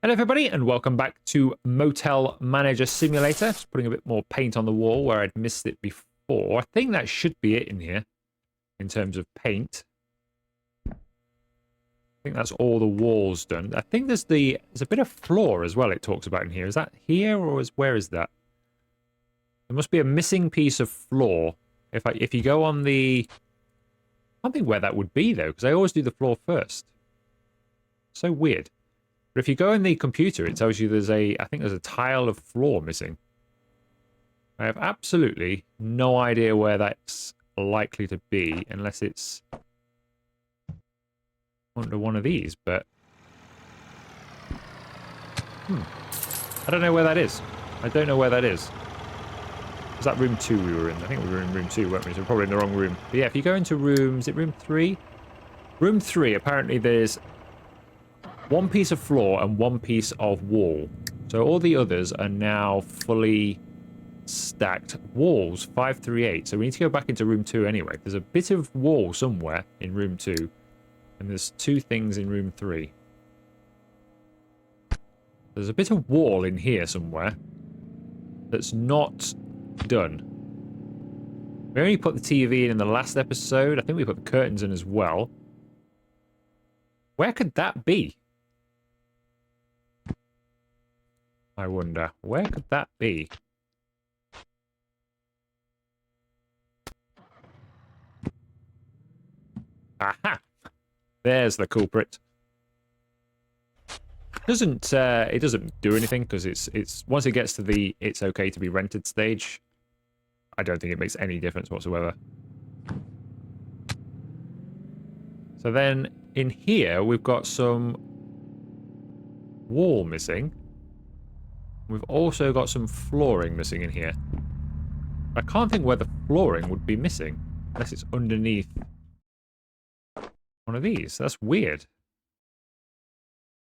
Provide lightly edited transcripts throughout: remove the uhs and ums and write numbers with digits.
Hello everybody and welcome back to Motel Manager Simulator. Just putting a bit more paint on the wall where I'd missed it before. I think that should be it in here in terms of paint. I think that's all the walls done. I think there's a bit of floor as well it talks about in here. Is that here or where is that? There must be a missing piece of floor. If you go on the... I don't think where that would be though, because I always do the floor first. So weird. But if you go in the computer, it tells you I think there's a tile of floor missing. I have absolutely no idea where that's likely to be, unless it's under one of these, but... I don't know where that is. I don't know where that is. Was that room 2 we were in? I think we were in room 2, weren't we? So we're probably in the wrong room. But yeah, if you go into room... Is it room 3? Room 3, apparently there's... one piece of floor and one piece of wall. So all the others are now fully stacked. Walls, 538. So we need to go back into room 2 anyway. There's a bit of wall somewhere in room 2. And there's 2 things in room 3. There's a bit of wall in here somewhere that's not done. We only put the TV in the last episode. I think we put the curtains in as well. Where could that be? I wonder, where could that be? Aha! There's the culprit. It doesn't do anything because it's once it gets to the it's okay to be rented stage, I don't think it makes any difference whatsoever. So then in here we've got some wall missing. We've also got some flooring missing in here. I can't think where the flooring would be missing unless it's underneath one of these. That's weird.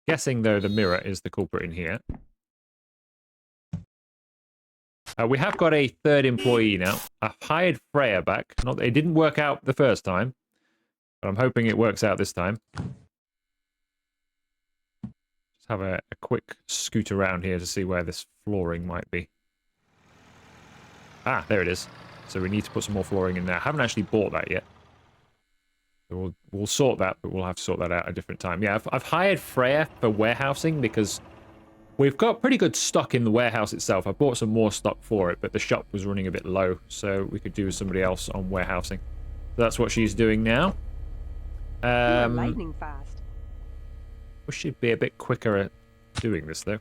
Guessing, though, the mirror is the culprit in here. We have got a third employee now. I've hired Freya back. Not that it didn't work out the first time, but I'm hoping it works out this time. Just have a quick scoot around here to see where this flooring might be. Ah, there it is. So we need to put some more flooring in there. I haven't actually bought that yet. So we'll sort that, but we'll have to sort that out at a different time. Yeah, I've hired Freya for warehousing because we've got pretty good stock in the warehouse itself. I bought some more stock for it, but the shop was running a bit low, so we could do with somebody else on warehousing. So that's what she's doing now. You're lightning fast. Wish she'd be a bit quicker at doing this, though.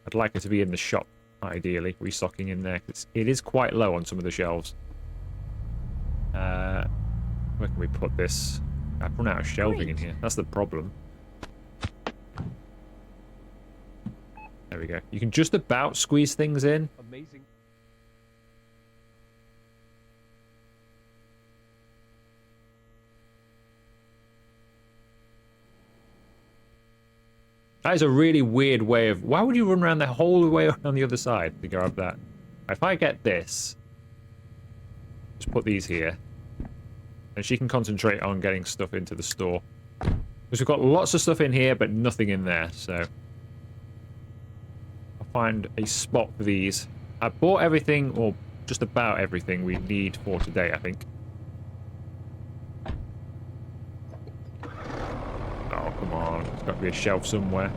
I'd like her to be in the shop, ideally, restocking in there. It is quite low on some of the shelves. Where can we put this? I've run out of shelving in here. That's the problem. There we go. You can just about squeeze things in. Amazing. That is a really weird way of... Why would you run around the whole way on the other side to grab that? If I get this... Just put these here. And she can concentrate on getting stuff into the store. Because we've got lots of stuff in here, but nothing in there, so... I'll find a spot for these. I bought everything, or just about everything we need for today, I think. Oh, come on. There's got to be a shelf somewhere.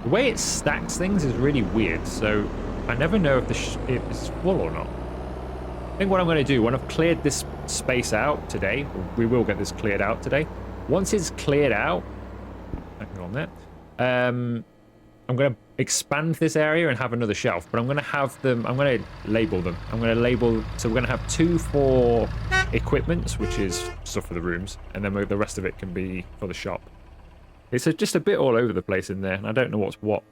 The way it stacks things is really weird, so I never know if if it's full or not. I think what I'm going to do, when I've cleared this space out today, we will get this cleared out today. Once it's cleared out, hang on there, I'm going to expand this area and have another shelf, but I'm going to have them, I'm going to label them. I'm going to label, so we're going to have 2 for equipment, which is stuff for the rooms, and then the rest of it can be for the shop. It's just a bit all over the place in there, and I don't know what's what.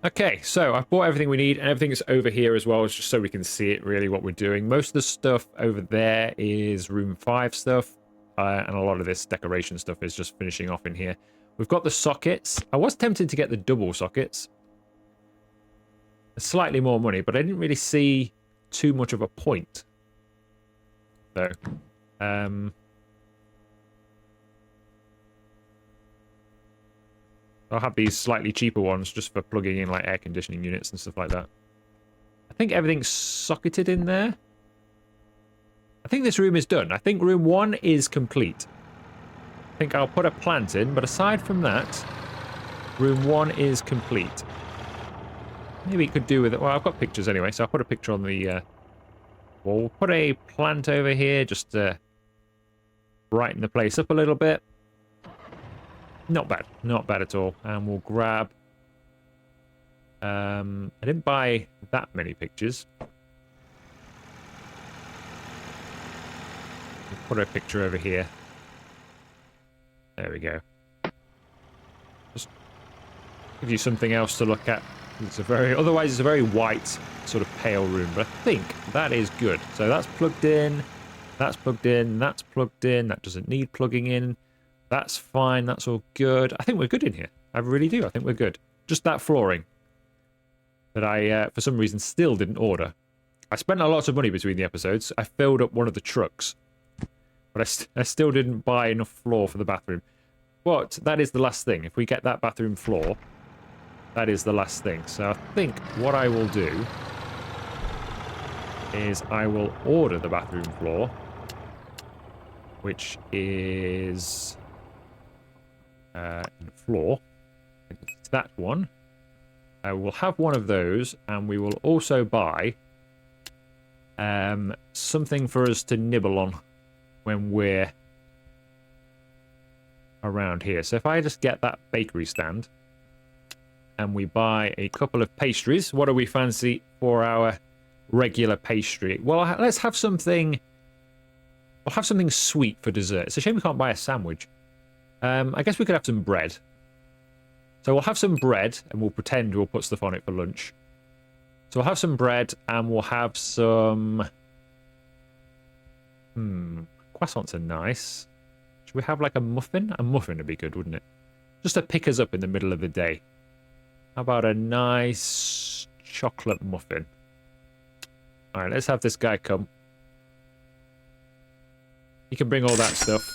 Okay, so I've bought everything we need, and everything is over here as well, just so we can see it, really, what we're doing. Most of the stuff over there is room 5 stuff, and a lot of this decoration stuff is just finishing off in here. We've got the sockets. I was tempted to get the double sockets. Slightly more money, but I didn't really see too much of a point. So, I'll have these slightly cheaper ones just for plugging in like air conditioning units and stuff like that. I think everything's socketed in there. I think this room is done. I think room 1 is complete. I think I'll put a plant in, but aside from that, room 1 is complete. Maybe it could do with it. Well, I've got pictures anyway, so I'll put a picture on the wall. We'll put a plant over here just to brighten the place up a little bit. Not bad. Not bad at all. And we'll grab... I didn't buy that many pictures. We'll put a picture over here. There we go. Just give you something else to look at. It's a very... Otherwise, it's a very white, sort of pale room. But I think that is good. So that's plugged in. That's plugged in. That's plugged in. That doesn't need plugging in. That's fine. That's all good. I think we're good in here. I really do. I think we're good. Just that flooring that I, for some reason, still didn't order. I spent a lot of money between the episodes. I filled up one of the trucks. But I still didn't buy enough floor for the bathroom. But that is the last thing. If we get that bathroom floor, that is the last thing. So I think what I will do is I will order the bathroom floor, which is in floor. It's that one. We'll have one of those, and we will also buy something for us to nibble on when we're around here. So if I just get that bakery stand and we buy a couple of pastries, what do we fancy for our regular pastry? Well, let's have something... We'll have something sweet for dessert. It's a shame we can't buy a sandwich. I guess we could have some bread. So we'll have some bread, and we'll pretend we'll put stuff on it for lunch. So we'll have some bread, and we'll have some... Croissants are nice. Should we have like a muffin? A muffin would be good, wouldn't it? Just to pick us up in the middle of the day. How about a nice chocolate muffin? Alright, let's have this guy come. He can bring all that stuff.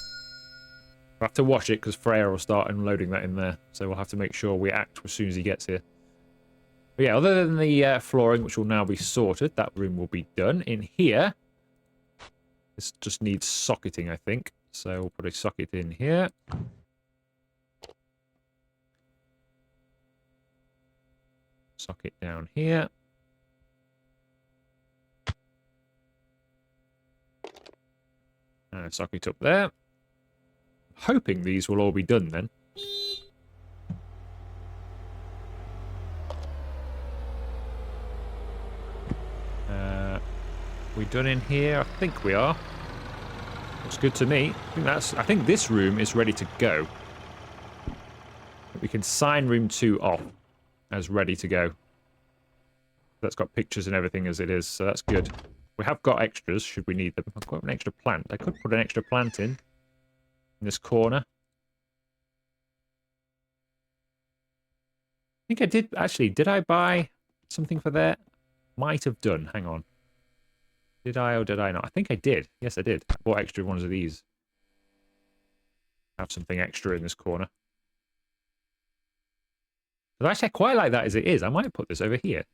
We'll have to wash it because Freya will start unloading that in there. So we'll have to make sure we act as soon as he gets here. But yeah, other than the flooring, which will now be sorted, that room will be done. In here, this just needs socketing, I think. So we'll put a socket in here. Socket down here. And a socket up there. Hoping these will all be done then. We done in here? I think we are. Looks good to me. I think this room is ready to go. We can sign room 2 off as ready to go. That's got pictures and everything as it is, so that's good. We have got extras should we need them. I've got an extra plant. I could put an extra plant in this corner. I think I did, actually, did I buy something for that? Might have done, hang on. Did I or did I not? I think I did. Yes, I did. I bought extra ones of these. Have something extra in this corner. But actually, I quite like that as it is. I might put this over here.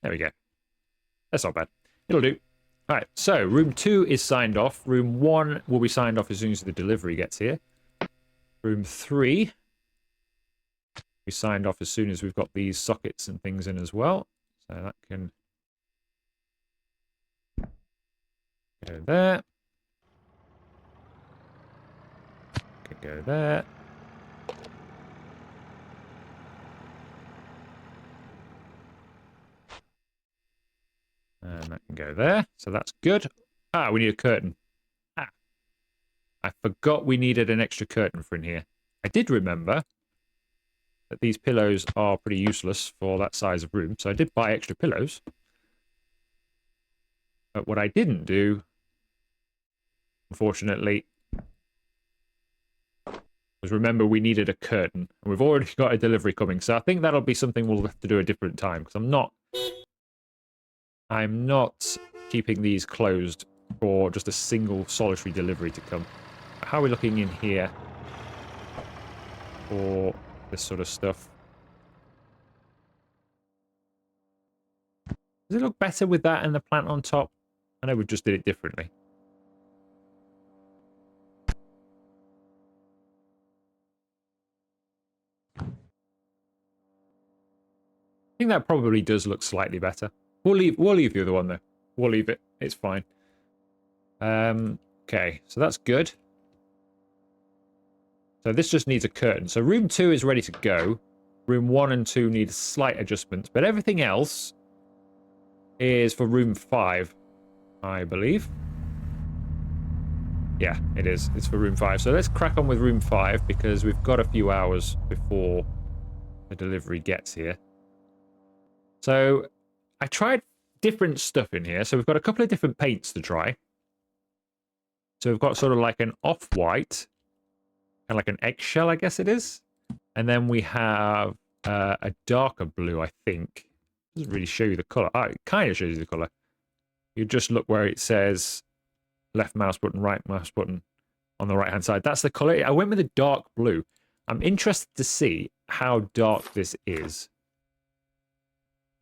There we go. That's not bad. It'll do. All right, so room 2 is signed off. Room 1 will be signed off as soon as the delivery gets here. Room 3 we signed off as soon as we've got these sockets and things in as well. So that can go there. Can go there. And that can go there. So that's good. Ah, we need a curtain. Ah. I forgot we needed an extra curtain for in here. I did remember that these pillows are pretty useless for that size of room. So I did buy extra pillows. But what I didn't do, unfortunately, was remember we needed a curtain. And we've already got a delivery coming. So I think that'll be something we'll have to do a different time. Because I'm not keeping these closed for just a single solitary delivery to come. How are we looking in here? for this sort of stuff. Does it look better with that and the plant on top? I know we just did it differently. I think that probably does look slightly better. We'll leave the other one though. We'll leave it. It's fine. Okay, so that's good. So this just needs a curtain. So room 2 is ready to go. Room 1 and 2 need slight adjustments, but everything else is for room 5, I believe. Yeah, it is. It's for room 5. So let's crack on with room 5 because we've got a few hours before the delivery gets here. So I tried different stuff in here. So we've got a couple of different paints to try. So we've got sort of like an off-white, kind of like an eggshell, I guess it is. And then we have a darker blue, I think. It doesn't really show you the colour. Oh, it kind of shows you the colour. You just look where it says left mouse button, right mouse button on the right-hand side. That's the colour. I went with a dark blue. I'm interested to see how dark this is.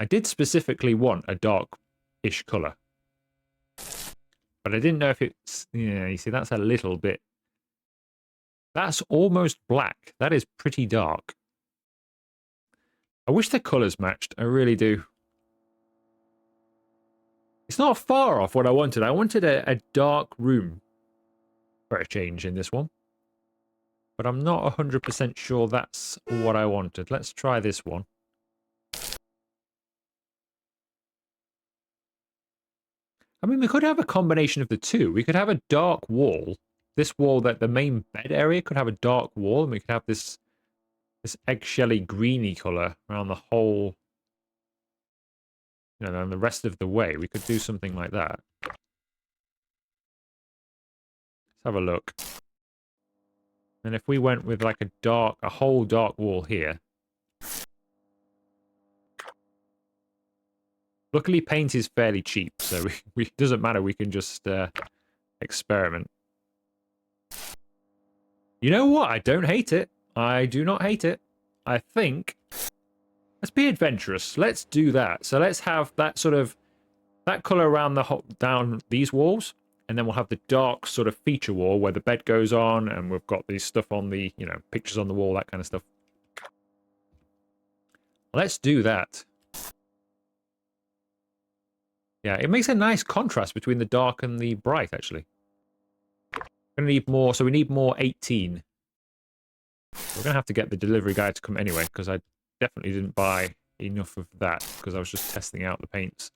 I did specifically want a dark-ish colour. But I didn't know if it's... Yeah, you see, that's a little bit... That's almost black. That is pretty dark. I wish the colours matched. I really do. It's not far off what I wanted. I wanted a dark room for a change in this one. But I'm not 100% sure that's what I wanted. Let's try this one. I mean, we could have a combination of the two. We could have a dark wall. This wall, that the main bed area could have a dark wall, and we could have this eggshelly greeny colour around the whole, you know, and the rest of the way. We could do something like that. Let's have a look. And if we went with like a whole dark wall here. Luckily, paint is fairly cheap, so it doesn't matter. We can just experiment. You know what? I don't hate it. I do not hate it. I think... Let's be adventurous. Let's do that. So let's have that sort of... That colour around down these walls. And then we'll have the dark sort of feature wall where the bed goes on. And we've got these stuff on the, you know, pictures on the wall, that kind of stuff. Let's do that. Yeah, it makes a nice contrast between the dark and the bright, actually. We're going to need more, so we need more 18. We're going to have to get the delivery guy to come anyway, because I definitely didn't buy enough of that, because I was just testing out the paints.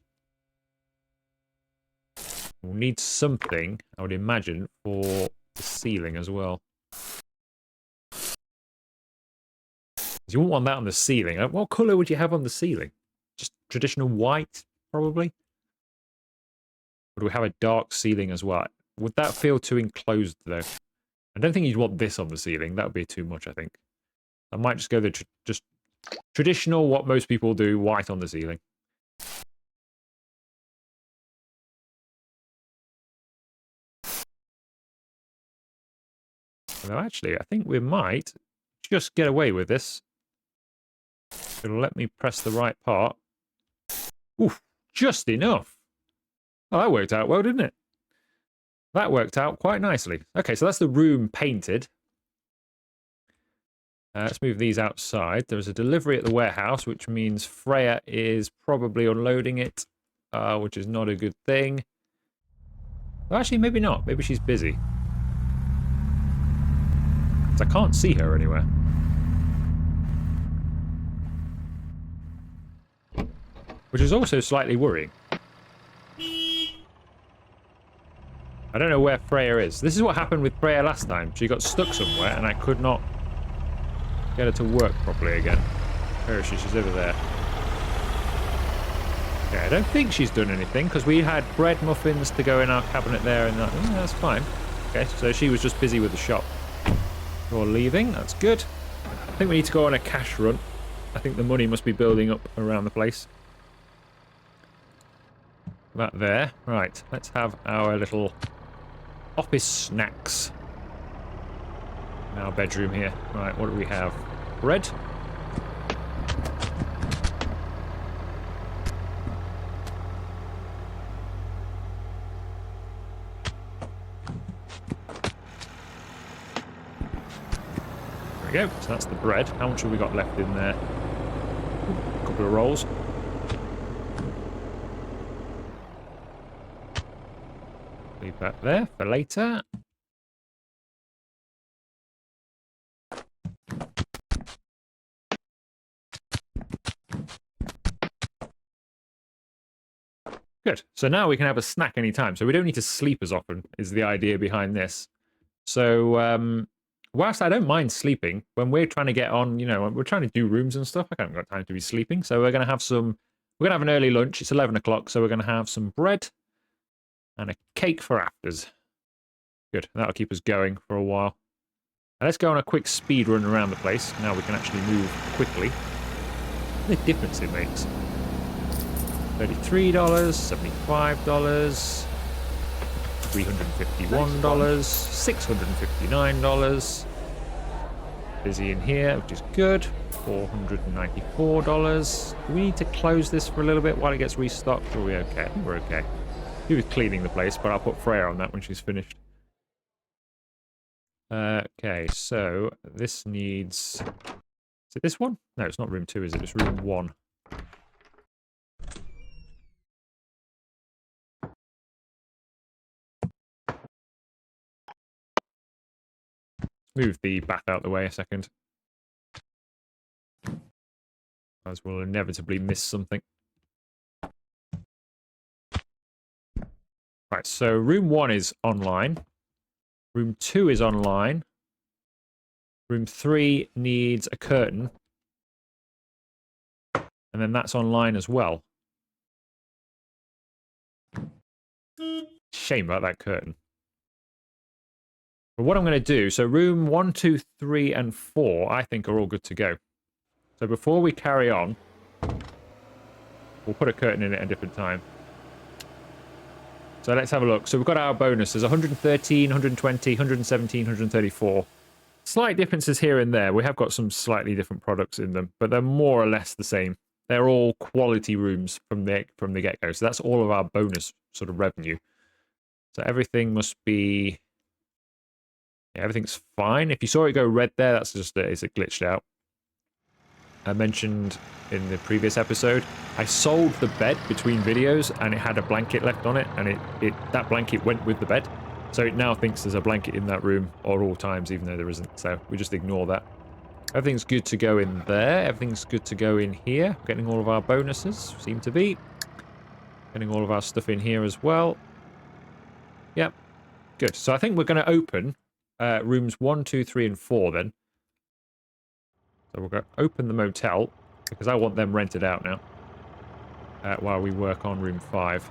We'll need something, I would imagine, for the ceiling as well. You wouldn't want that on the ceiling. What colour would you have on the ceiling? Just traditional white, probably? Or do we have a dark ceiling as well? Would that feel too enclosed, though? I don't think you'd want this on the ceiling. That would be too much, I think. I might just go the just traditional, what most people do, white on the ceiling. Although, actually, I think we might just get away with this. It'll let me press the right part. Oof, just enough. Oh, that worked out well, didn't it? That worked out quite nicely. Okay, so that's the room painted. Let's move these outside. There's a delivery at the warehouse, which means Freya is probably unloading it, which is not a good thing. Well, actually, maybe not. Maybe she's busy. 'Cause I can't see her anywhere. Which is also slightly worrying. I don't know where Freya is. This is what happened with Freya last time. She got stuck somewhere and I could not get her to work properly again. Where is she? She's over there. Okay, I don't think she's done anything because we had bread muffins to go in our cabinet there and that. Yeah, that's fine. Okay, so she was just busy with the shop. You're leaving. That's good. I think we need to go on a cash run. I think the money must be building up around the place. That there. Right, let's have our little office snacks. Our bedroom here. Right, what do we have? Bread. There we go. So that's the bread. How much have we got left in there? A couple of rolls. Leave that there for later. Good. So now we can have a snack anytime. So we don't need to sleep as often, is the idea behind this. So, whilst I don't mind sleeping, when we're trying to get on, you know, we're trying to do rooms and stuff, I haven't got time to be sleeping. So we're going to have an early lunch. It's 11 o'clock. So we're going to have some bread and a cake for afters. Good. That'll keep us going for a while. Now let's go on a quick speed run around the place. Now we can actually move quickly. The difference it makes. $33, $75, $351, $659. Busy in here, which is good. $494. Do we need to close this for a little bit while it gets restocked? Or are we okay? I think we're okay. He was cleaning the place, but I'll put Freya on that when she's finished. Okay, so this needs... Is it this one? No, it's not room 2, is it? It's room 1. Move the bath out the way a second. As we'll inevitably miss something. Right, so room 1 is online. Room 2 is online. Room 3 needs a curtain. And then that's online as well. Shame about that curtain. But what I'm going to do, so room 1, 2, 3, and 4, I think are all good to go. So before we carry on, we'll put a curtain in at a different time. So let's have a look. So we've got our bonuses, 113, 120, 117, 134. Slight differences here and there. We have got some slightly different products in them, but they're more or less the same. They're all quality rooms from the get-go. So that's all of our bonus sort of revenue. So everything must be... Yeah, everything's fine. If you saw it go red there, that's just that it's glitched out. I mentioned in the previous episode, I sold the bed between videos and it had a blanket left on it, and that blanket went with the bed. So it now thinks there's a blanket in that room at all times, even though there isn't. So we just ignore that. Everything's good to go in there. Everything's good to go in here. Getting all of our bonuses, seem to be. Getting all of our stuff in here as well. Yep. Good. So I think we're going to open rooms 1, 2, 3, and 4 then. So we're going to open the motel, because I want them rented out now. While we work on room 5.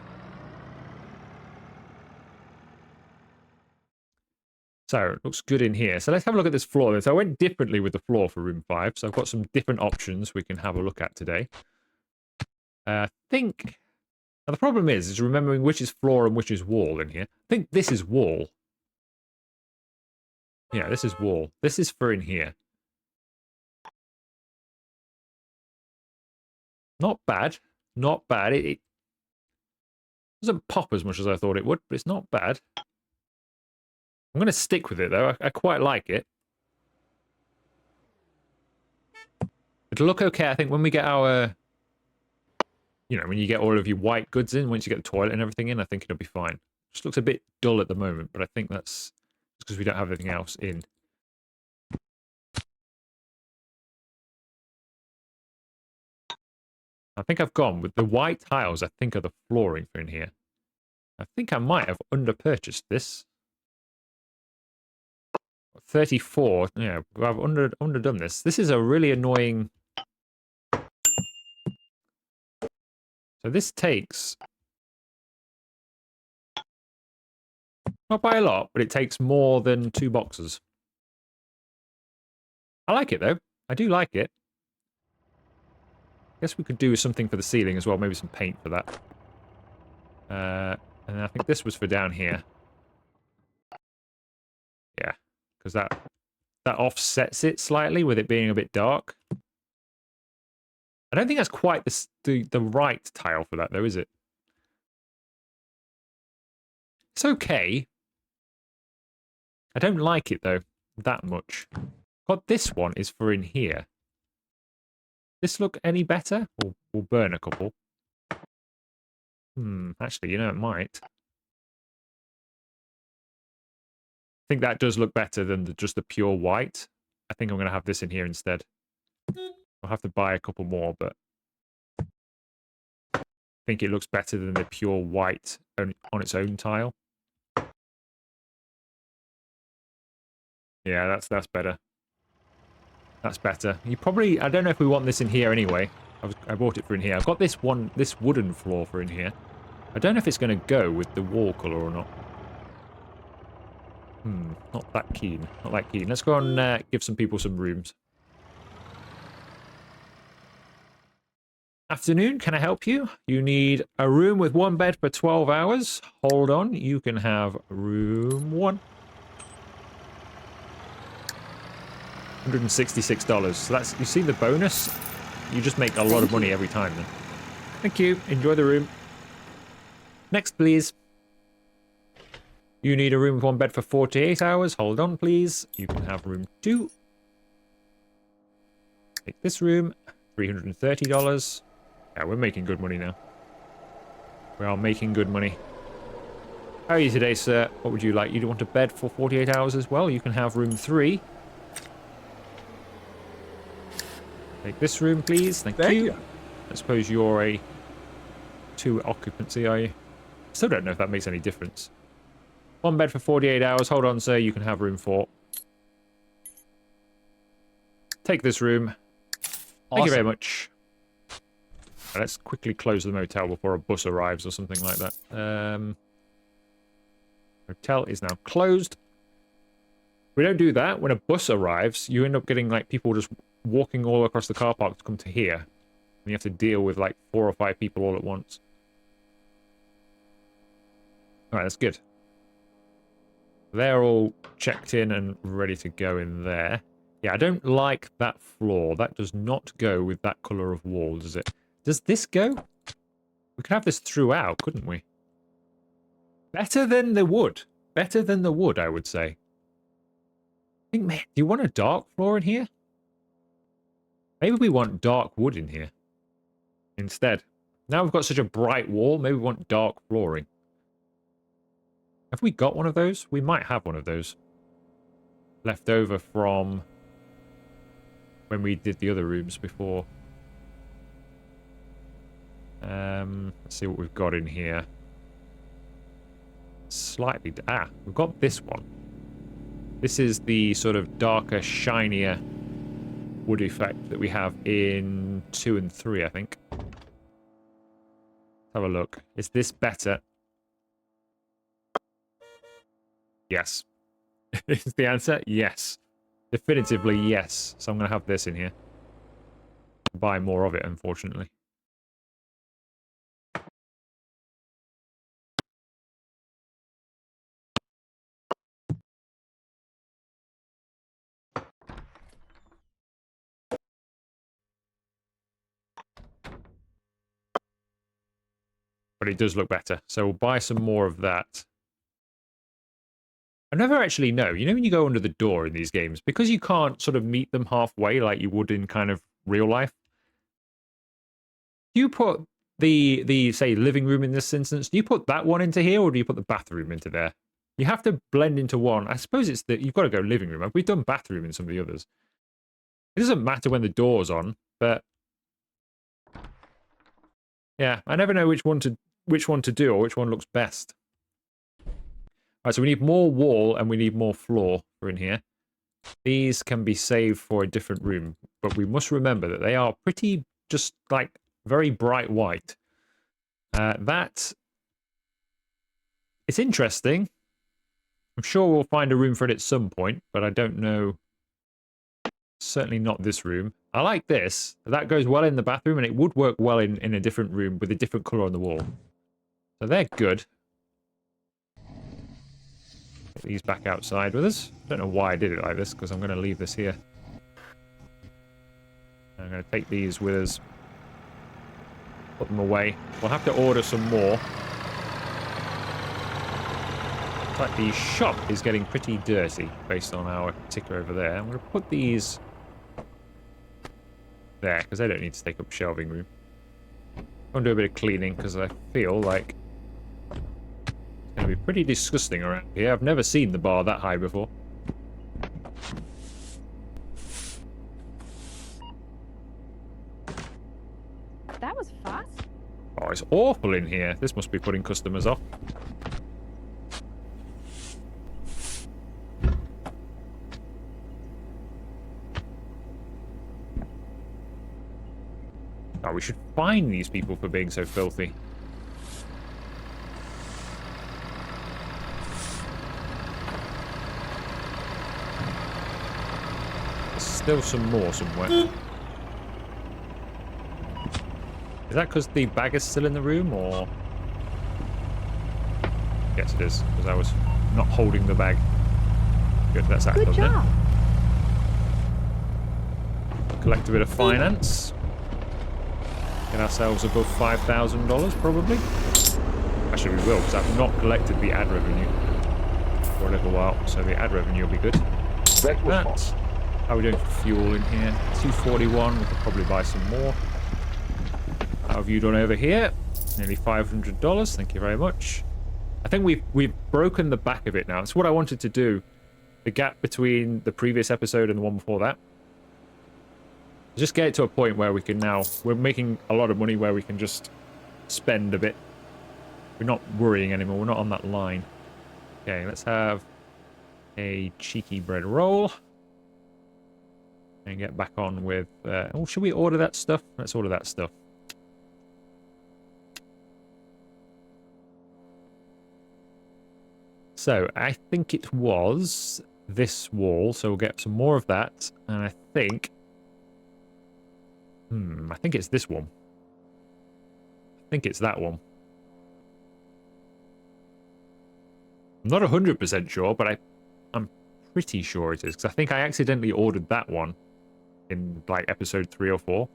So, it looks good in here. So let's have a look at this floor then. So I went differently with the floor for room 5. So I've got some different options we can have a look at today. I think... Now the problem is remembering which is floor and which is wall in here. I think this is wall. Yeah, this is wall. This is for in here. Not bad. Not bad. It doesn't pop as much as I thought it would, but it's not bad. I'm going to stick with it, though. I quite like it. It'll look okay, I think, when we get our... You know, when you get all of your white goods in, once you get the toilet and everything in, I think it'll be fine. Just looks a bit dull at the moment, but I think that's because we don't have anything else in. I think I've gone with the white tiles, I think, are the flooring for in here. I think I might have under-purchased this. 34. Yeah, I've underdone this. This is a really annoying... So this takes... Not by a lot, but it takes more than 2 boxes. I like it, though. I do like it. Guess we could do something for the ceiling as well. Maybe some paint for that. And I think this was for down here. Yeah, because that that offsets it slightly with it being a bit dark. I don't think that's quite the right tile for that, though, is it? It's okay. I don't like it, though, that much. God, this one is for in here. This look any better? We'll burn a couple. Actually, you know, it might. I think that does look better than just the pure white. I think I'm going to have this in here instead. I'll have to buy a couple more, but I think it looks better than the pure white on its own tile. Yeah, that's better. That's better. You probably... I don't know if we want this in here anyway. I bought it for in here. I've got this wooden floor for in here. I don't know if it's going to go with the wall colour or not. Not that keen. Not that keen. Let's go and give some people some rooms. Afternoon, can I help you? You need a room with one bed for 12 hours. Hold on, you can have room 1. $166. So that's, you see the bonus? You just make a lot of money every time then. Thank you. Enjoy the room. Next, please. You need a room with one bed for 48 hours. Hold on, please. You can have room 2. Take this room. $330. Yeah, we're making good money now. We are making good money. How are you today, sir? What would you like? You want a bed for 48 hours as well? You can have room 3. Take this room, please. Thank you. I suppose you're a 2 occupancy, are you? Still don't know if that makes any difference. One bed for 48 hours. Hold on, sir. You can have room 4. Take this room. Thank you very much. Let's quickly close the motel before a bus arrives or something like that. Motel is now closed. We don't do that. When a bus arrives, you end up getting like people just walking all across the car park to come to here. And you have to deal with like 4 or 5 people all at once. Alright, that's good. They're all checked in and ready to go in there. Yeah, I don't like that floor. That does not go with that colour of wall, does it? Does this go? We could have this throughout, couldn't we? Better than the wood. Better than the wood, I would say. I think, man, do you want a dark floor in here? Maybe we want dark wood in here instead. Now we've got such a bright wall, maybe we want dark flooring. Have we got one of those? We might have one of those. Left over from when we did the other rooms before. Let's see what we've got in here. Slightly... we've got this one. This is the sort of darker, shinier wood effect that we have in 2 and 3, I think. Let's have a look. Is this better? Yes. Is the answer? Yes. Definitively yes. So I'm going to have this in here. Buy more of it, unfortunately. But it does look better. So we'll buy some more of that. I never actually know. You know when you go under the door in these games, because you can't sort of meet them halfway like you would in kind of real life, do you put the say, living room in this instance, do you put that one into here or do you put the bathroom into there? You have to blend into one. I suppose it's that you've got to go living room. We've done bathroom in some of the others. It doesn't matter when the door's on, but yeah, I never know which one to do or which one looks best. Alright, so we need more wall and we need more floor for in here. These can be saved for a different room, but we must remember that they are pretty just like very bright white. That it's interesting. I'm sure we'll find a room for it at some point, but I don't know. Certainly not this room. I like this. That goes well in the bathroom, and it would work well in a different room with a different colour on the wall. So they're good. Get these back outside with us. Don't know why I did it like this, because I'm going to leave this here. I'm going to take these with us. Put them away. We'll have to order some more. But the shop is getting pretty dirty based on our ticker over there. I'm going to put these there because they don't need to take up shelving room. I'm going to do a bit of cleaning because I feel like it's going to be pretty disgusting around here. I've never seen the bar that high before. That was fast. Oh, it's awful in here. This must be putting customers off. Oh, we should fine these people for being so filthy. There's still some more somewhere. Is that because the bag is still in the room, or...? Yes, it is, because I was not holding the bag. Good, that's that Good done job. then. Collect a bit of finance. Get ourselves above $5,000, probably. Actually, we will, because I've not collected the ad revenue for a little while, so the ad revenue will be good. That. How are we doing for fuel in here? 241. We could probably buy some more. How have you done over here? Nearly $500. Thank you very much. I think we've broken the back of it now. It's what I wanted to do. The gap between the previous episode and the one before that. Just get it to a point where we can now... We're making a lot of money where we can just spend a bit. We're not worrying anymore. We're not on that line. Okay, let's have a cheeky bread roll. And get back on with... oh, should we order that stuff? Let's order that stuff. So, I think it was this wall. So we'll get some more of that. And I think... I think it's this one. I think it's that one. I'm not 100% sure, but I'm pretty sure it is. Because I think I accidentally ordered that one in, like, episode 3 or 4.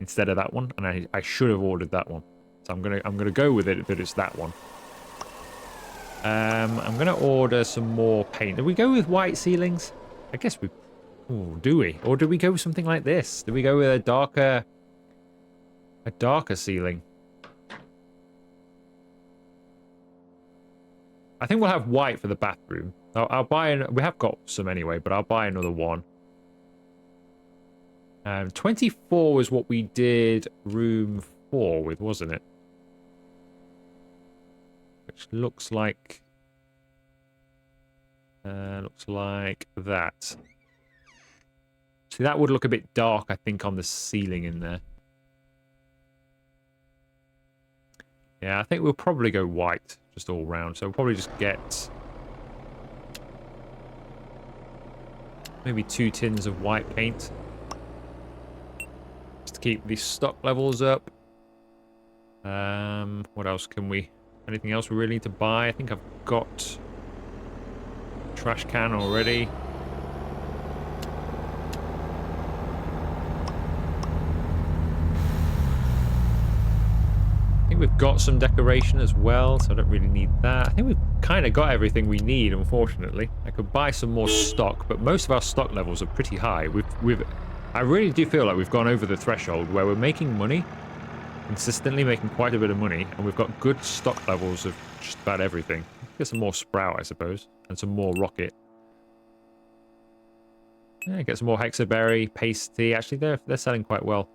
Instead of that one. And I should have ordered that one. So I'm gonna go with it that it's that one. I'm gonna order some more paint. Do we go with white ceilings? I guess we... Ooh, do we? Or do we go with something like this? Do we go with a darker ceiling? I think we'll have white for the bathroom. I'll buy we have got some anyway, but I'll buy another one. 24 was what we did room 4 with, wasn't it? Which looks like that. See, that would look a bit dark, I think, on the ceiling in there. Yeah, I think we'll probably go white, just all round. So we'll probably just get maybe 2 tins of white paint. Just to keep the stock levels up. What else can we... Anything else we really need to buy? I think I've got a trash can already. I think we've got some decoration as well, so I don't really need that. I think we've kind of got everything we need, unfortunately. I could buy some more stock, but most of our stock levels are pretty high. I really do feel like we've gone over the threshold where we're making money, consistently making quite a bit of money, and we've got good stock levels of just about everything. Get some more sprout, I suppose, and some more rocket. Yeah, get some more hexaberry, pasty. Actually, they're selling quite well.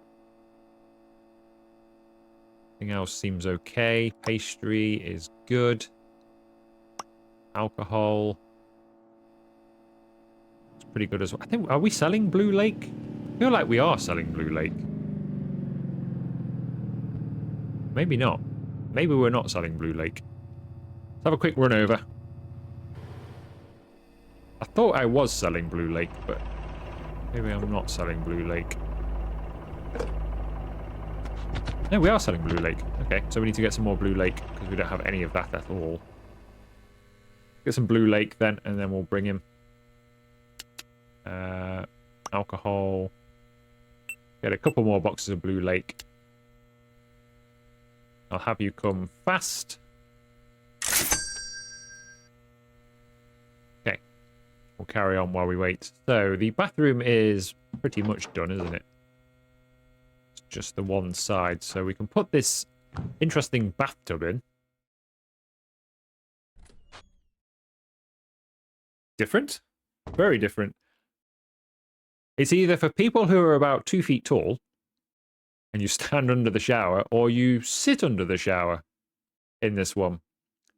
Everything else seems okay. Pastry is good. Alcohol. It's pretty good as well. I think, are we selling Blue Lake? I feel like we are selling Blue Lake. Maybe not. Maybe we're not selling Blue Lake. Let's have a quick run over. I thought I was selling Blue Lake, but maybe I'm not selling Blue Lake. No, we are selling Blue Lake. Okay, so we need to get some more Blue Lake because we don't have any of that at all. Get some Blue Lake then, and then we'll bring him. Alcohol. Get a couple more boxes of Blue Lake. I'll have you come fast. Okay. We'll carry on while we wait. So, the bathroom is pretty much done, isn't it? It's just the one side. So, we can put this interesting bathtub in. Different? Very different. It's either for people who are about 2 feet tall, and you stand under the shower, or you sit under the shower in this one,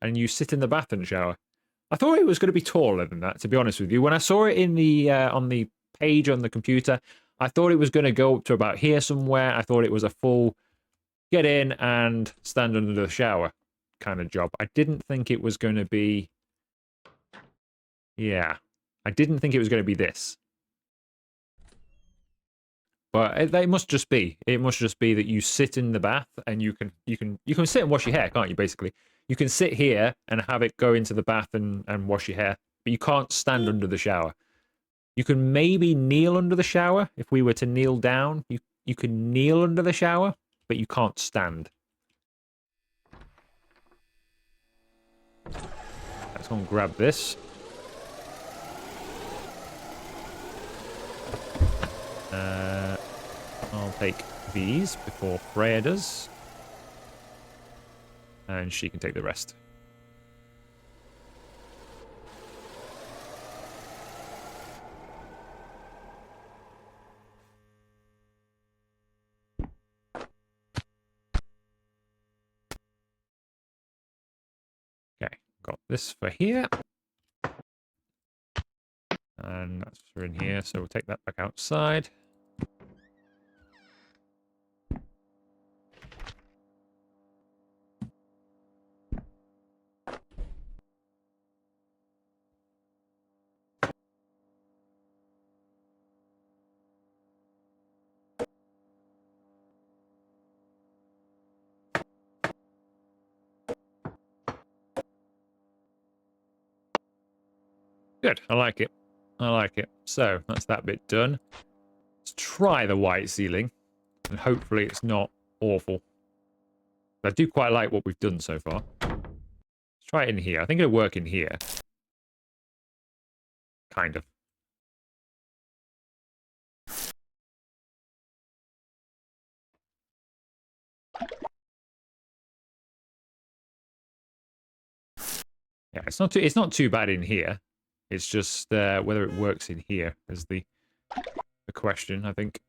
and you sit in the bath and shower. I thought it was going to be taller than that, to be honest with you. When I saw it in the on the page on the computer, I thought it was going to go up to about here somewhere. I thought it was a full get in and stand under the shower kind of job. I didn't think it was going to be... Yeah. I didn't think it was going to be this. But it must just be. It must just be that you sit in the bath and you can sit and wash your hair, can't you? Basically, you can sit here and have it go into the bath and wash your hair, but you can't stand under the shower. You can maybe kneel under the shower if we were to kneel down. You can kneel under the shower, but you can't stand. Let's go and grab this. I'll take these before Freya does. And she can take the rest. Okay, got this for here. And that's for in here, so we'll take that back outside. Good, I like it. I like it. So, that's that bit done. Let's try the white ceiling. And hopefully it's not awful. I do quite like what we've done so far. Let's try it in here. I think it'll work in here. Kind of. Yeah, it's not too bad in here. It's just whether it works in here is the question, I think.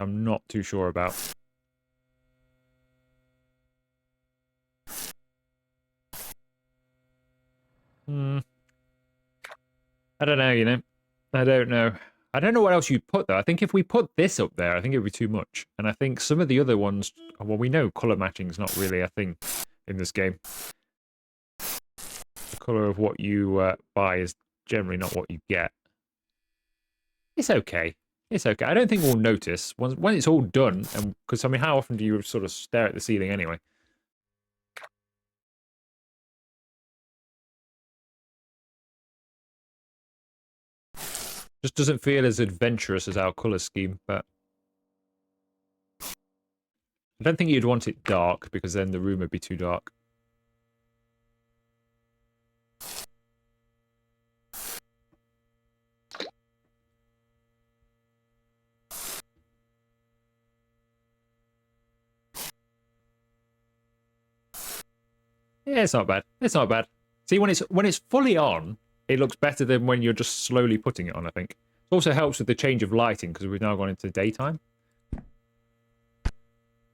I'm not too sure about. I don't know, you know. I don't know. I don't know what else you'd put, though. I think if we put this up there, I think it would be too much. And I think some of the other ones... Well, we know colour matching is not really a thing in this game. The colour of what you buy is generally not what you get. It's okay. It's okay. I don't think we'll notice when it's all done. And because, I mean, how often do you sort of stare at the ceiling anyway? Just doesn't feel as adventurous as our colour scheme, but... I don't think you'd want it dark, because then the room would be too dark. Yeah, it's not bad. It's not bad. See, when it's fully on, it looks better than when you're just slowly putting it on, I think. It also helps with the change of lighting, because we've now gone into daytime. Hey,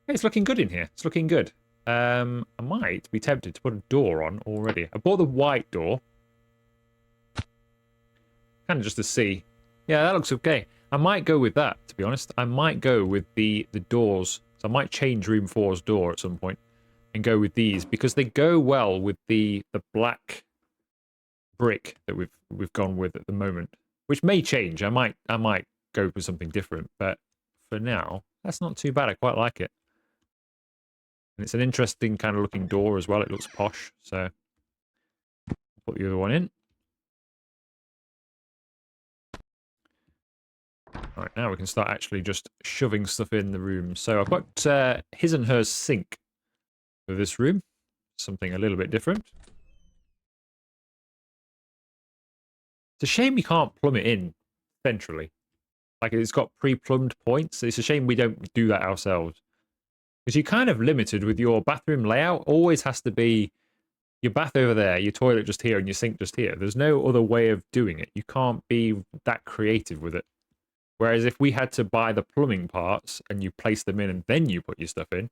it's looking good in here. It's looking good. I might be tempted to put a door on already. I bought the white door. Kind of just to see. Yeah, that looks okay. I might go with that, to be honest. I might go with the doors. So I might change room 4's door at some point. And go with these because they go well with the black brick that we've gone with at the moment, which may change. I might go for something different, but for now, that's not too bad. I quite like it, and it's an interesting kind of looking door as well. It looks posh, so Put the other one in. All right, now we can start actually just shoving stuff in the room. So I've got his and hers sink for this room. Something a little bit different. It's a shame we can't plumb it in centrally. Like, it's got pre-plumbed points. It's a shame we don't do that ourselves. Because you're kind of limited with your bathroom layout. Always has to be your bath over there, your toilet just here, and your sink just here. There's no other way of doing it. You can't be that creative with it. Whereas if we had to buy the plumbing parts and you place them in and then you put your stuff in,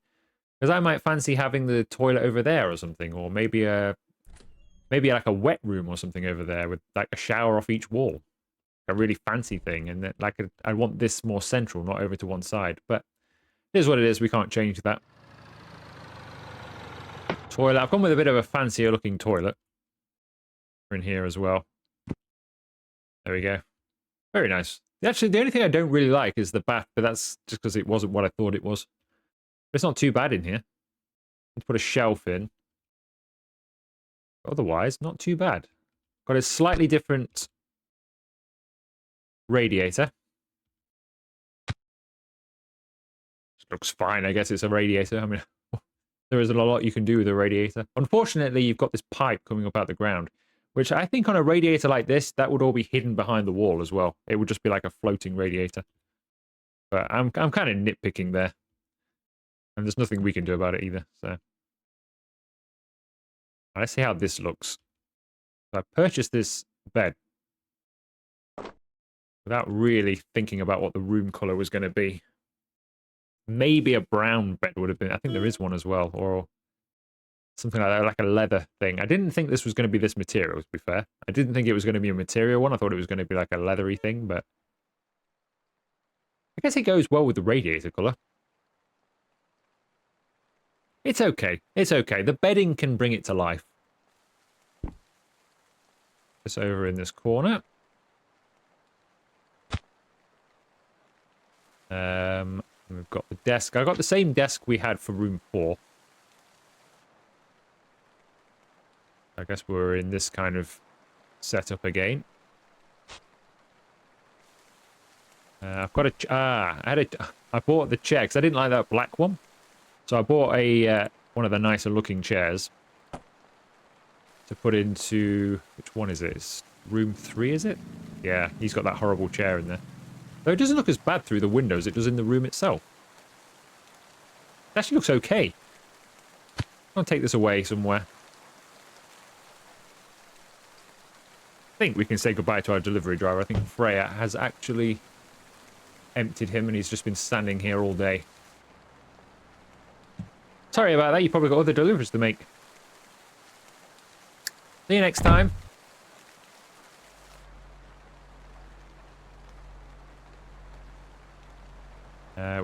because I might fancy having the toilet over there or something, or maybe like a wet room or something over there with like a shower off each wall, a really fancy thing, and then like I want this more central, not over to one side. But it is what it is. We can't change that. Toilet. I've gone with a bit of a fancier looking toilet in here as well. There we go. Very nice. Actually, the only thing I don't really like is the bath, but that's just because it wasn't what I thought it was. But it's not too bad in here. Let's put a shelf in. Otherwise, not too bad. Got a slightly different radiator. Looks fine. I guess it's a radiator. I mean, there isn't a lot you can do with a radiator. Unfortunately, you've got this pipe coming up out the ground, which I think on a radiator like this, that would all be hidden behind the wall as well. It would just be like a floating radiator. But I'm kind of nitpicking there. And there's nothing we can do about it either. So let's see how this looks. So I purchased this bed without really thinking about what the room color was going to be. Maybe a brown bed would have been. I think there is one as well, or something like that, like a leather thing. I didn't think this was going to be this material, to be fair. I didn't think it was going to be a material one. I thought it was going to be like a leathery thing, but I guess it goes well with the radiator color. It's okay. It's okay. The bedding can bring it to life. This over in this corner. We've got the desk. I got the same desk we had for room 4. I guess we're in this kind of setup again. I've got I bought the chair because I didn't like that black one, so I bought a one of the nicer looking chairs to put into, which one is it? It's room 3, is it? Yeah, he's got that horrible chair in there. Though it doesn't look as bad through the windows it does in the room itself. It actually looks okay. I'll take this away somewhere. I think we can say goodbye to our delivery driver. I think Freya has actually emptied him and he's just been standing here all day. Sorry about that, you probably got other deliveries to make. See you next time.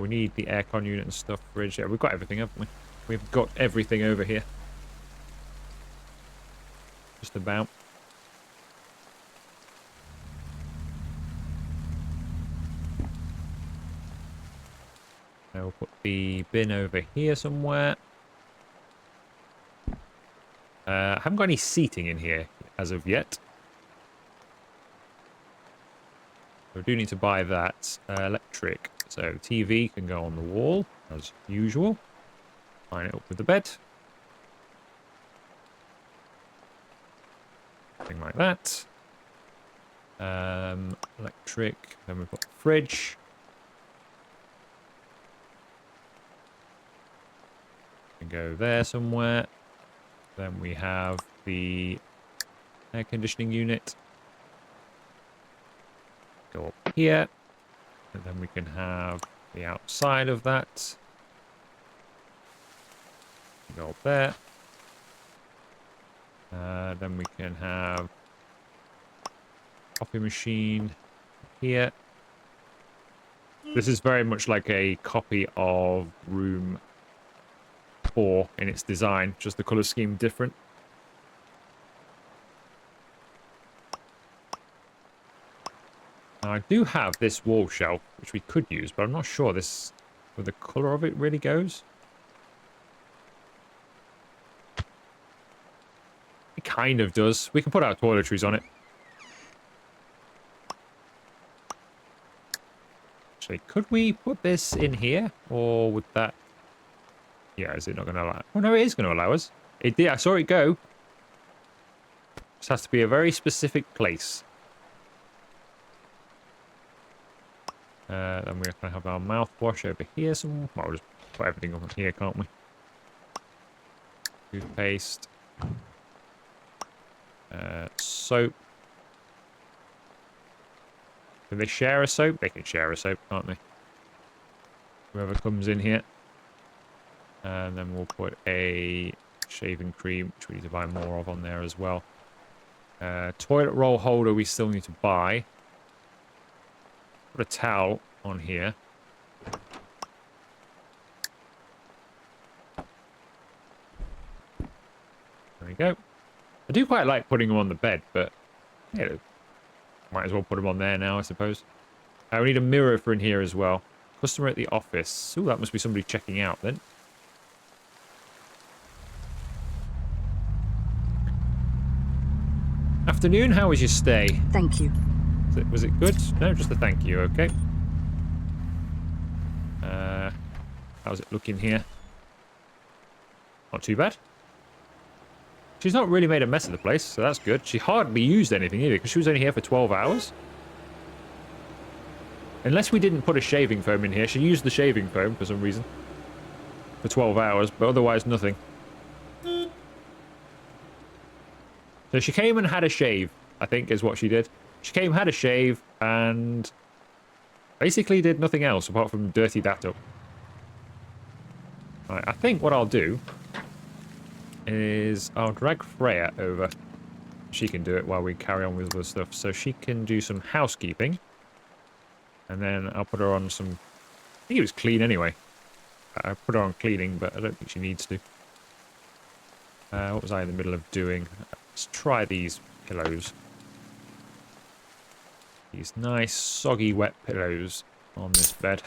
We need the aircon unit and stuff, fridge. Yeah, we've got everything, haven't we? We've got everything over here. Just about. We'll put the bin over here somewhere. I haven't got any seating in here as of yet. So we do need to buy that. Electric. So TV can go on the wall, as usual. Line it up with the bed. Something like that. Electric. Then we've got the fridge. Can go there somewhere. Then we have the air conditioning unit. Go up here. And then we can have the outside of that. Go up there. Then we can have coffee machine here. This is very much like a copy of room 4 in its design, just the colour scheme different. Now, I do have this wall shelf, which we could use, but I'm not sure this where the colour of it really goes. It kind of does. We can put our toiletries on it. Actually, could we put this in here? Or would that... Yeah, is it not going to allow... Oh, no, it is going to allow us. It did. I saw it go. This has to be a very specific place. Then we're going to have our mouthwash over here. Well, we'll just put everything on here, can't we? Toothpaste. Soap. Can they share a soap? They can share a soap, can't they? Whoever comes in here. And then we'll put a shaving cream, which we need to buy more of on there as well. Toilet roll holder we still need to buy. Put a towel on here. There we go. I do quite like putting them on the bed, but yeah, might as well put them on there now, I suppose. We need a mirror for in here as well. Customer at the office. Ooh, that must be somebody checking out then. Afternoon, how was your stay? Thank you. Was it good? No, just a thank you, okay. How's it looking here? Not too bad. She's not really made a mess of the place, so that's good. She hardly used anything either, because she was only here for 12 hours. Unless we didn't put a shaving foam in here. She used the shaving foam for some reason. For 12 hours, but otherwise nothing. So she came and had a shave, I think is what she did. She came, had a shave, and basically did nothing else apart from dirty that up. Right, I think what I'll do is I'll drag Freya over. She can do it while we carry on with other stuff. So she can do some housekeeping. And then I'll put her on some... I think it was clean anyway. I put her on cleaning, but I don't think she needs to. What was I in the middle of doing? Let's try these pillows. These nice, soggy, wet pillows on this bed.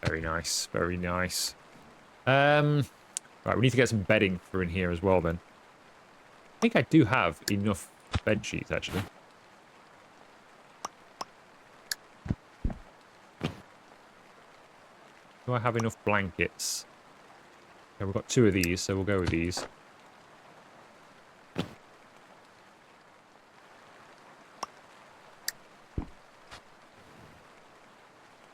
Very nice, very nice. Right, we need to get some bedding for in here as well then. I think I do have enough bed sheets actually. Do I have enough blankets? Okay, we've got 2 of these, so we'll go with these.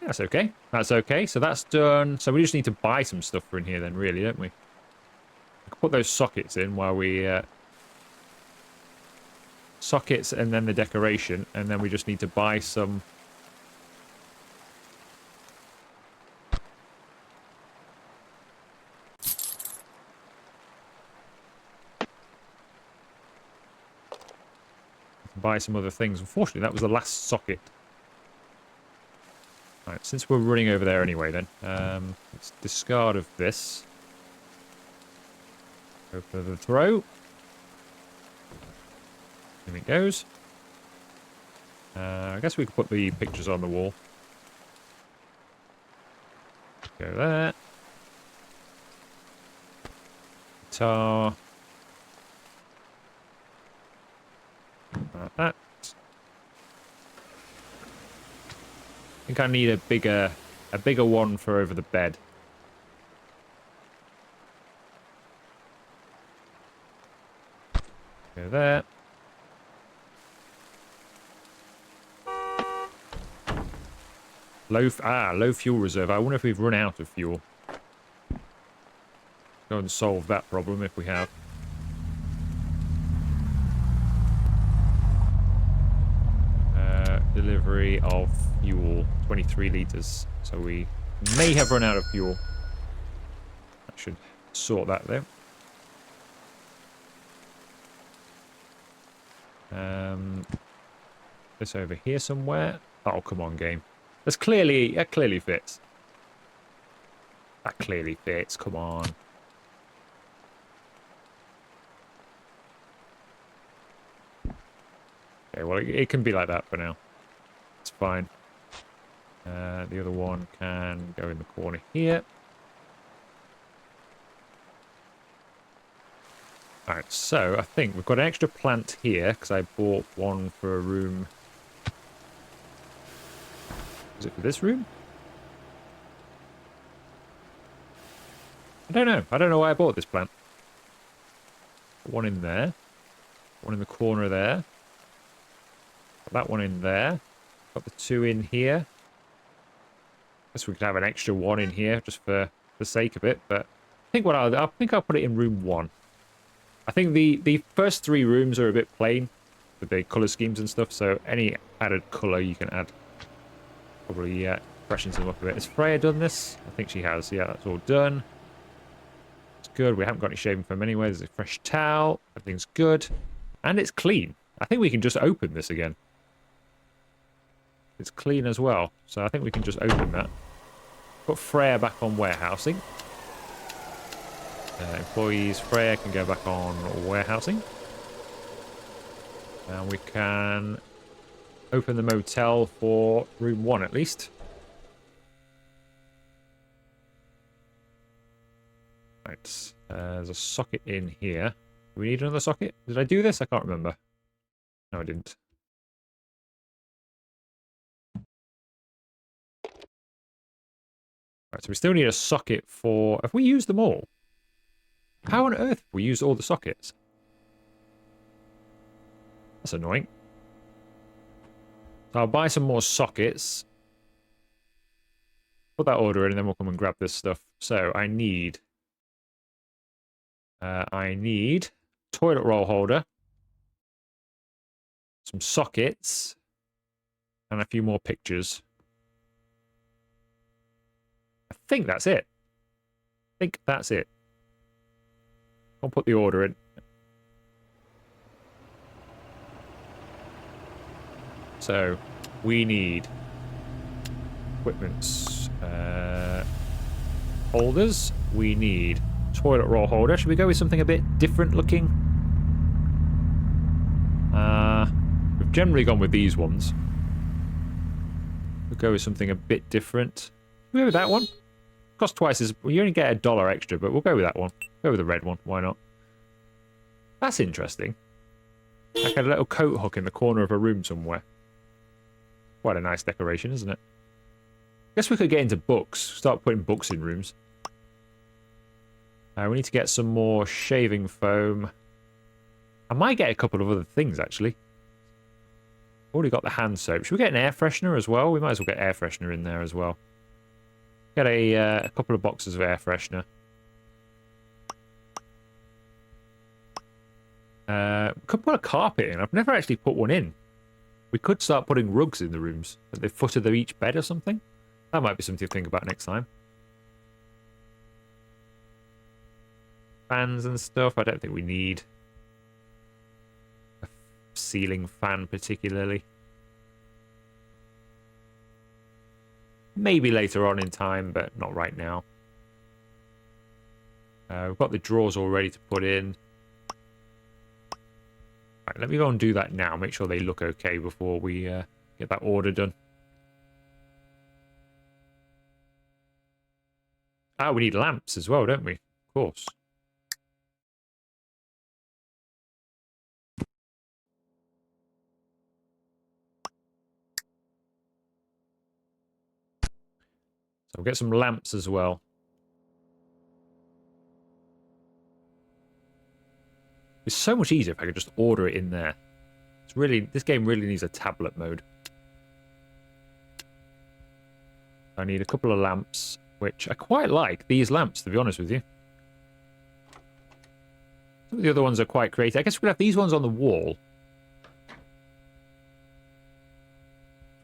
That's okay. That's okay. So that's done. So we just need to buy some stuff for in here then, really, don't we? We can put those sockets in while we... sockets and then the decoration. And then we just need to buy some... buy some other things. Unfortunately, that was the last socket. Right, since we're running over there anyway then, let's discard of this. Go for the throw. In it goes. I guess we could put the pictures on the wall. Go there. Guitar. Like that. I think I need a bigger one for over the bed. Go there. Low fuel reserve. I wonder if we've run out of fuel. Go and solve that problem if we have. Delivery of fuel, 23 litres. So we may have run out of fuel. That should sort that though. This over here somewhere. Oh, come on, game. That clearly fits. That clearly fits. Come on. Okay, well, it can be like that for now. It's fine. The other one can go in the corner here. Alright, so I think we've got an extra plant here, because I bought one for a room. Is it for this room? I don't know. I don't know why I bought this plant. One in there. One in the corner there. Got that one in there. Got the two in here. Guess we could have an extra one in here, just for the sake of it, but I think I'll put it in room 1. I think the first 3 rooms are a bit plain with the color schemes and stuff, so any added color you can add probably freshens them up a bit. Has Freya done this? I think she has. Yeah, that's all done. It's good. We haven't got any shaving foam anyway. There's a fresh towel. Everything's good. And it's clean. I think we can just open this again. It's clean as well, so I think we can just open that. Put Freya back on warehousing. Employees, Freya can go back on warehousing. And we can open the motel for room 1 at least. Right, there's a socket in here. Do we need another socket? Did I do this? I can't remember. No, I didn't. Right, so we still need a socket for... Have we used them all? How on earth have we used all the sockets? That's annoying. So I'll buy some more sockets. Put that order in and then we'll come and grab this stuff. So I need toilet roll holder, some sockets, and a few more pictures. I think that's it. I'll put the order in. So we need equipments, holders. We need toilet roll holder. Should we go with something a bit different looking? We've generally gone with these ones. We'll go with something a bit different. We'll go with that one. Cost twice as... Well, you only get $1 extra, but we'll go with that one. Go with the red one. Why not? That's interesting. Like a little coat hook in the corner of a room somewhere. Quite a nice decoration, isn't it? Guess we could get into books. Start putting books in rooms. We need to get some more shaving foam. I might get a couple of other things, actually. Already got the hand soap. Should we get an air freshener as well? We might as well get air freshener in there as well. Get a couple of boxes of air freshener. Could put a carpet in. I've never actually put one in. We could start putting rugs in the rooms at the foot of each bed or something. That might be something to think about next time. Fans and stuff. I don't think we need a ceiling fan particularly. Maybe later on in time, but not right now. We've got the drawers all ready to put in. Right, let me go and do that now. Make sure they look okay before we get that order done. Ah, we need lamps as well, don't we? Of course. So we'll get some lamps as well. It's so much easier if I could just order it in there. It's really, this game really needs a tablet mode. I need a couple of lamps, which I quite like these lamps, to be honest with you. Some of the other ones are quite creative. I guess we could have these ones on the wall.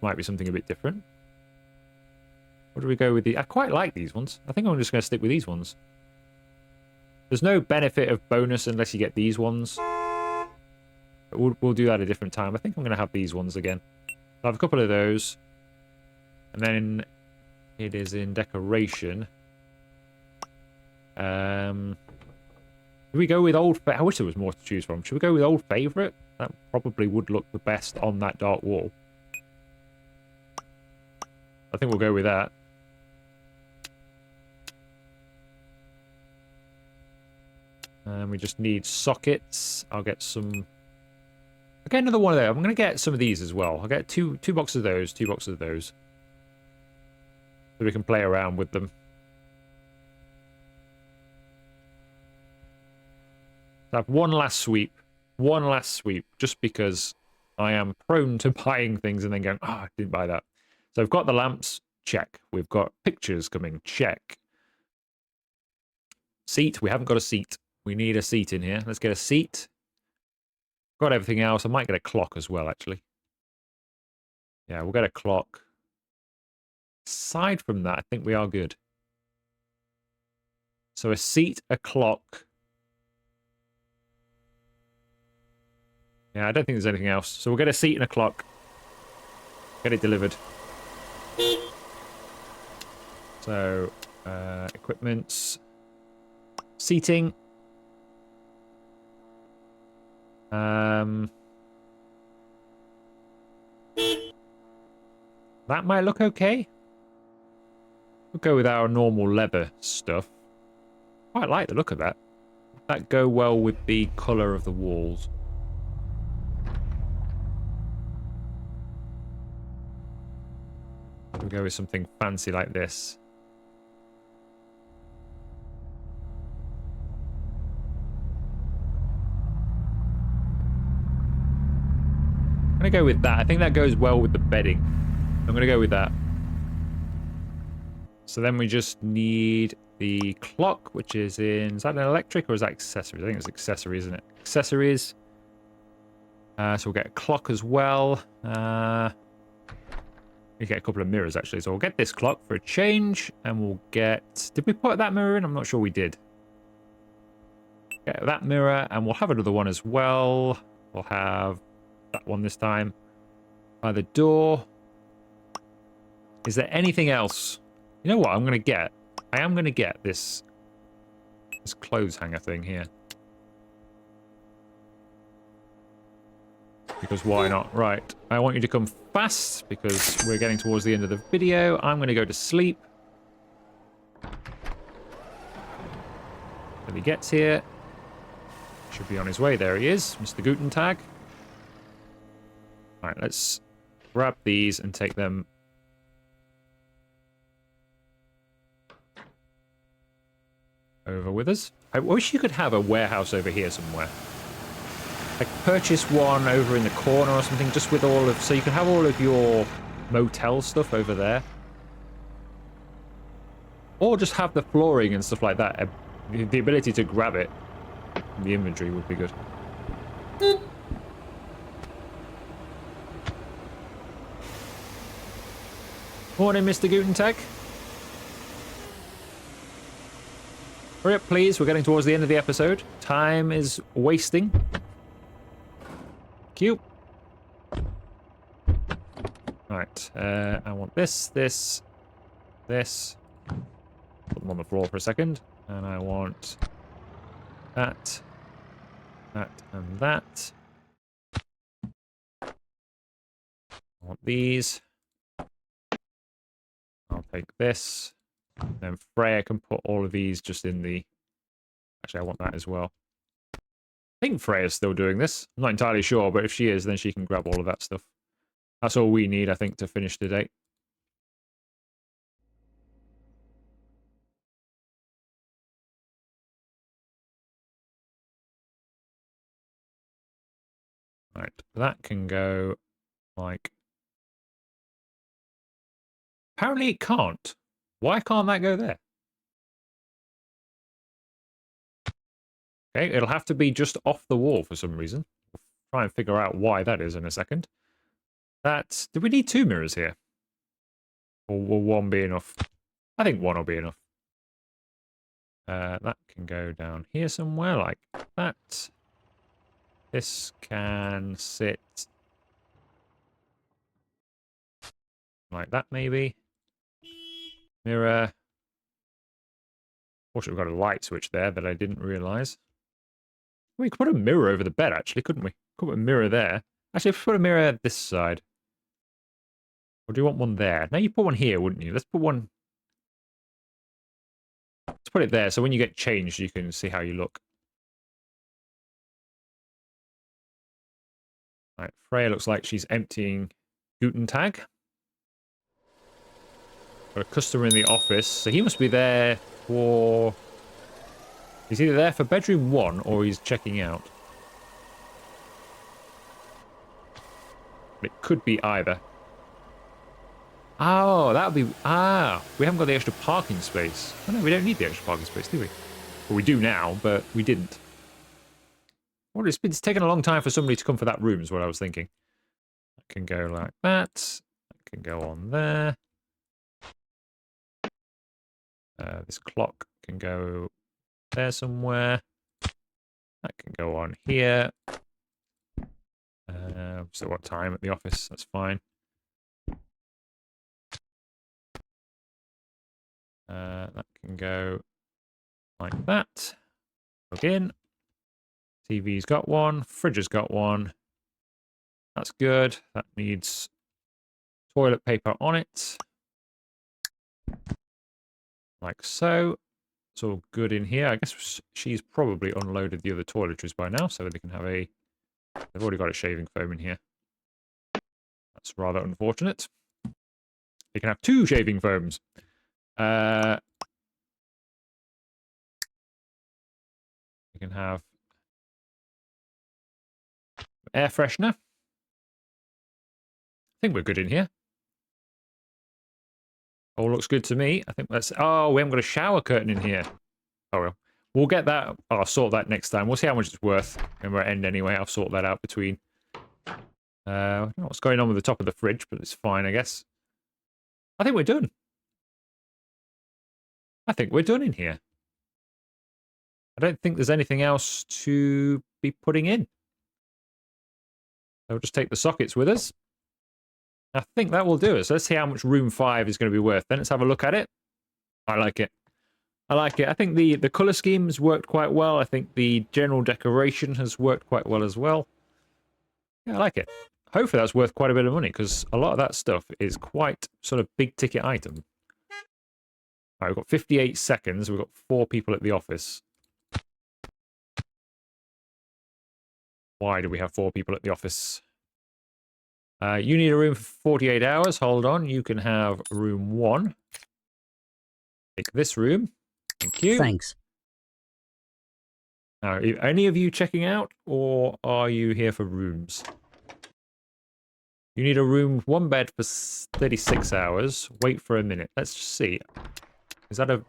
Might be something a bit different. What do we go with? I quite like these ones. I think I'm just going to stick with these ones. There's no benefit of bonus unless you get these ones. But we'll do that a different time. I think I'm going to have these ones again. I'll have a couple of those. And then it is in decoration. Do we go with old... I wish there was more to choose from. Should we go with old favourite? That probably would look the best on that dark wall. I think we'll go with that. And we just need sockets. I'll get some... I'll get another one of those. I'm going to get some of these as well. I'll get two boxes of those, 2 boxes of those. So we can play around with them. So I have one last sweep. One last sweep. Just because I am prone to buying things and then going, I didn't buy that. So I've got the lamps. Check. We've got pictures coming. Check. Seat. We haven't got a seat. We need a seat in here. Let's get a seat. Got everything else. I might get a clock as well, actually. Yeah, we'll get a clock. Aside from that, I think we are good. So a seat, a clock. Yeah, I don't think there's anything else. So we'll get a seat and a clock. Get it delivered. So, equipments. Seating. That might look okay. We'll go with our normal leather stuff. Quite like the look of that. That go well with the colour of the walls. We'll go with something fancy like this. I'm going to go with that. I think that goes well with the bedding. I'm going to go with that. So then we just need the clock, which is in... Is that an electric or is that accessories? I think it's accessories, isn't it? Accessories. So we'll get a clock as well. We get a couple of mirrors, actually. So we'll get this clock for a change. And we'll get... Did we put that mirror in? I'm not sure we did. Get that mirror. And we'll have another one as well. We'll have that one this time. By the door. Is there anything else? You know what I'm going to get? I am going to get this clothes hanger thing here. Because why not? Right. I want you to come fast because we're getting towards the end of the video. I'm going to go to sleep. When he gets here. Should be on his way. There he is. Mr. Gutentag. Alright, let's grab these and take them over with us. I wish you could have a warehouse over here somewhere. Like purchase one over in the corner or something, just with all of... So you can have all of your motel stuff over there. Or just have the flooring and stuff like that. The ability to grab it in the inventory would be good. Morning, Mr. Gutentag. Hurry up, please. We're getting towards the end of the episode. Time is wasting. Cute. Right. I want this. Put them on the floor for a second. And I want that, and that. I want these. I'll take this. Then Freya can put all of these just in the... Actually, I want that as well. I think Freya's still doing this. I'm not entirely sure, but if she is, then she can grab all of that stuff. That's all we need, I think, to finish today. Right, that can go like... Apparently it can't. Why can't that go there? Okay, it'll have to be just off the wall for some reason. We'll try and figure out why that is in a second. That... Do we need 2 mirrors here? Or will one be enough? I think one will be enough. That can go down here somewhere like that. This can sit like that, maybe. Mirror. Also, we've got a light switch there that I didn't realise. We could put a mirror over the bed, actually, couldn't we? Could put a mirror there. Actually, if we put a mirror this side. Or do you want one there? No, you put one here, wouldn't you? Let's put one... Let's put it there, so when you get changed, you can see how you look. Right, Freya looks like she's emptying Guten Tag. Got a customer in the office, so he must be there for... He's either there for bedroom 1 or he's checking out. It could be either. Oh, that would be... Ah, we haven't got the extra parking space. Oh no, we don't need the extra parking space, do we? Well, we do now, but we didn't. Well, it's taken a long time for somebody to come for that room, is what I was thinking. That can go like that. That can go on there. This clock can go there somewhere. That can go on here. So what time at the office? That's fine. That can go like that. Plug in. TV's got one. Fridge has got one. That's good. That needs toilet paper on it. Like so. It's all good in here. I guess she's probably unloaded the other toiletries by now, so they can have a... They've already got a shaving foam in here. That's rather unfortunate. They can have 2 shaving foams. You can have air freshener. I think we're good in here. All looks good to me. I think that's... Oh, we haven't got a shower curtain in here. Oh, well. We'll get that. I'll sort that next time. We'll see how much it's worth. And we're at end anyway. I'll sort that out between... I don't know what's going on with the top of the fridge, but it's fine, I guess. I think we're done. I think we're done in here. I don't think there's anything else to be putting in. So we'll just take the sockets with us. I think that will do it. So let's see how much room 5 is going to be worth. Then let's have a look at it. I like it. I like it. I think the colour scheme has worked quite well. I think the general decoration has worked quite well as well. Yeah, I like it. Hopefully that's worth quite a bit of money, because a lot of that stuff is quite sort of big ticket item. All right, we've got 58 seconds. We've got 4 people at the office. Why do we have 4 people at the office? You need a room for 48 hours. Hold on. You can have room 1. Take this room. Thank you. Thanks. Now, are any of you checking out, or are you here for rooms? You need a room, 1 bed for 36 hours. Wait for a minute. Let's just see. Is that a...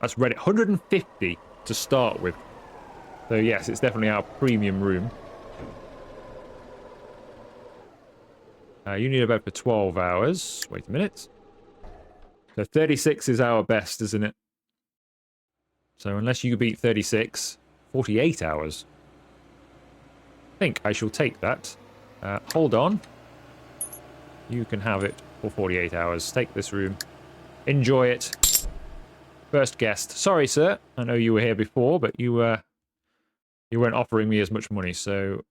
That's Reddit. 150 to start with. So yes, it's definitely our premium room. You need a bed for 12 hours. Wait a minute. So 36 is our best, isn't it? So unless you beat 36, 48 hours. I think I shall take that. Hold on. You can have it for 48 hours. Take this room. Enjoy it. First guest. Sorry, sir. I know you were here before, but you weren't offering me as much money, so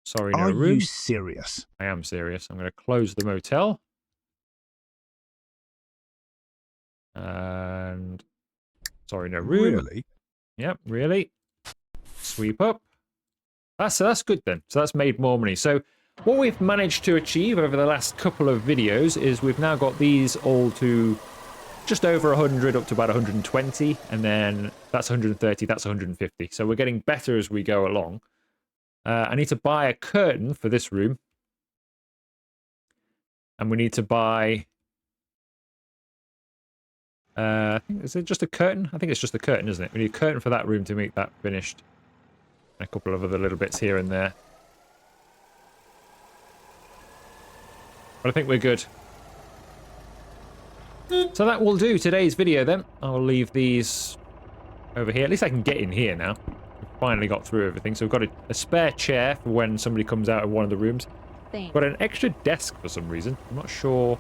sorry, no room. Are you serious? I am serious. I'm going to close the motel. And sorry, no room. Really? Yep, really. Sweep up. That's good then. So that's made more money. So what we've managed to achieve over the last couple of videos is we've now got these all to just over 100 up to about 120, and then that's 130, that's 150. So we're getting better as we go along. I need to buy a curtain for this room. And we need to buy... is it just a curtain? I think it's just a curtain, isn't it? We need a curtain for that room to make that finished. And a couple of other little bits here and there. But I think we're good. So that will do today's video then. I'll leave these over here. At least I can get in here now. We've finally got through everything. So we've got a spare chair for when somebody comes out of one of the rooms. Thanks. Got an extra desk for some reason. I'm not sure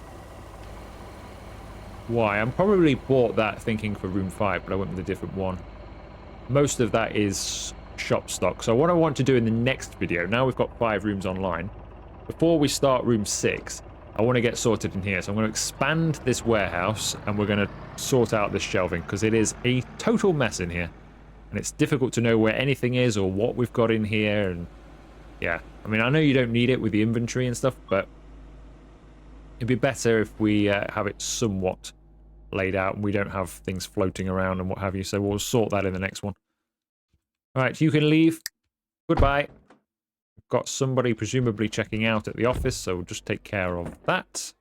why. I'm probably bought that thinking for room 5, but I went with a different one. Most of that is shop stock. So what I want to do in the next video, now we've got 5 rooms online, before we start room 6, I want to get sorted in here. So I'm going to expand this warehouse and we're going to sort out this shelving because it is a total mess in here. And it's difficult to know where anything is or what we've got in here. And Yeah, I mean, I know you don't need it with the inventory and stuff, but it'd be better if we have it somewhat laid out and we don't have things floating around and what have you. So we'll sort that in the next one. All right, you can leave. Goodbye. Got somebody presumably checking out at the office, so we'll just take care of that.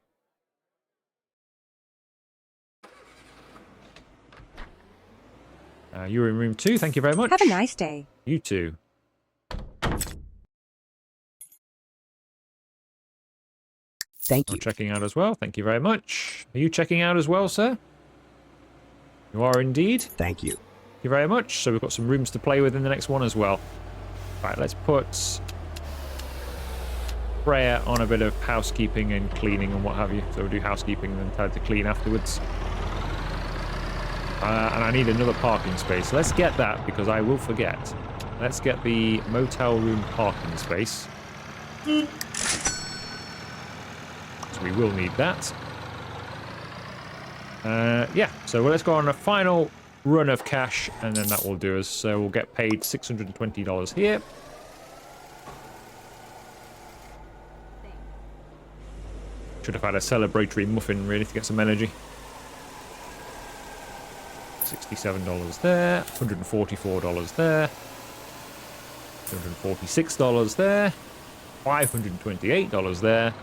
You're in room 2. Thank you very much. Have a nice day. You too. Thank I'm you. checking out as well. Thank you very much. Are you checking out as well, sir? You are indeed. Thank you. Thank you very much. So we've got some rooms to play with in the next one as well. Right, let's put Freya on a bit of housekeeping and cleaning and what have you. So we'll do housekeeping and then tell her to clean afterwards. And I need another parking space. Let's get that because I will forget. Let's get the motel room parking space. So we will need that. Yeah, so let's go on a final run of cash and then that will do us. So we'll get paid $620 here. Should have had a celebratory muffin really to get some energy. $67 there, $144 there, $246 there, $528 there.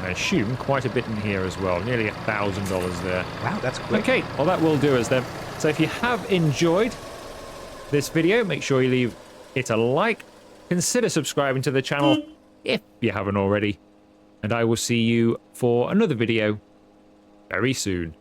I assume quite a bit in here as well, nearly $1,000 there. Wow, that's quick. Okay, well that will do us then. So if you have enjoyed this video, make sure you leave it a like. Consider subscribing to the channel if you haven't already. And I will see you for another video very soon.